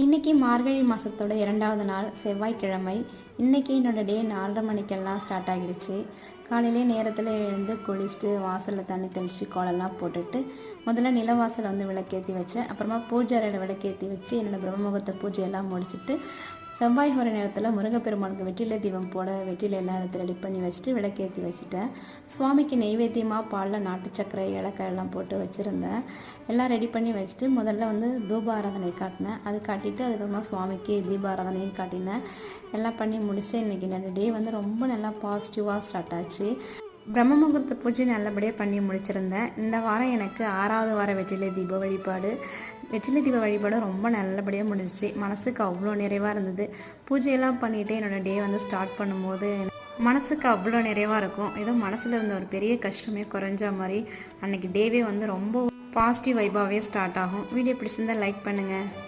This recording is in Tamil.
இன்றைக்கி மார்கழி மாதத்தோட 2வது நாள் செவ்வாய்க்கிழமை. இன்றைக்கி என்னோடய டே 4:30 மணிக்கெல்லாம் ஸ்டார்ட் ஆகிடுச்சு. காலையிலே நேரத்தில் எழுந்து குளிச்சுட்டு வாசலில் தண்ணி தெளித்து கோலம்லாம் போட்டுட்டு முதல்ல நிலவாசலை விளக்கேற்றி வச்சேன். அப்புறமா பூஜை அறையில் விளக்கேற்றி வச்சு என்னோடய பிரம்மமுகூர்த்த பூஜையெல்லாம் முடிச்சுட்டு செவ்வாய் ஹோர நேரத்தில் முருகப்பெருமானுக்கு வெற்றிலை தீபம் போட வெற்றிலை எல்லாம் எடுத்து ரெடி பண்ணி வச்சுட்டு விளக்கேற்றி வச்சுட்டேன். சுவாமிக்கு நெய்வேத்தியமாக பாலில் நாட்டு சர்க்கரை ஏலக்காயெல்லாம் போட்டு வச்சுருந்தேன். எல்லாம் ரெடி பண்ணி வச்சுட்டு முதல்ல தூபாராதனை காட்டினேன். அது காட்டிட்டு அதுக்கப்புறமா சுவாமிக்கு தீபாராதனையும் காட்டினேன். எல்லாம் பண்ணி முடிச்சுட்டு இன்றைக்கி என்னோடய டே ரொம்ப நல்லா பாசிட்டிவாக ஸ்டார்ட் ஆச்சு. பிரம்ம முகூர்த்த பூஜை நல்லபடியாக பண்ணி முடிச்சிருந்தேன். இந்த வாரம் எனக்கு 6வது வார வெற்றிலை தீப வழிபாடு. வெற்றிலை தீப வழிபாடு ரொம்ப நல்லபடியாக முடிஞ்சிச்சு. மனசுக்கு அவ்வளோ நிறைவாக இருந்தது. பூஜையெல்லாம் பண்ணிவிட்டு என்னோடய டே ஸ்டார்ட் பண்ணும்போது மனசுக்கு அவ்வளோ நிறைவாக இருக்கும். ஏதோ மனசில் இருந்த ஒரு பெரிய கஷ்டமே குறைஞ்ச மாதிரி அன்றைக்கி டேவே ரொம்ப பாசிட்டிவ் வைபாகவே ஸ்டார்ட் ஆகும். வீடியோ பிடிச்சிருந்தால் லைக் பண்ணுங்கள்.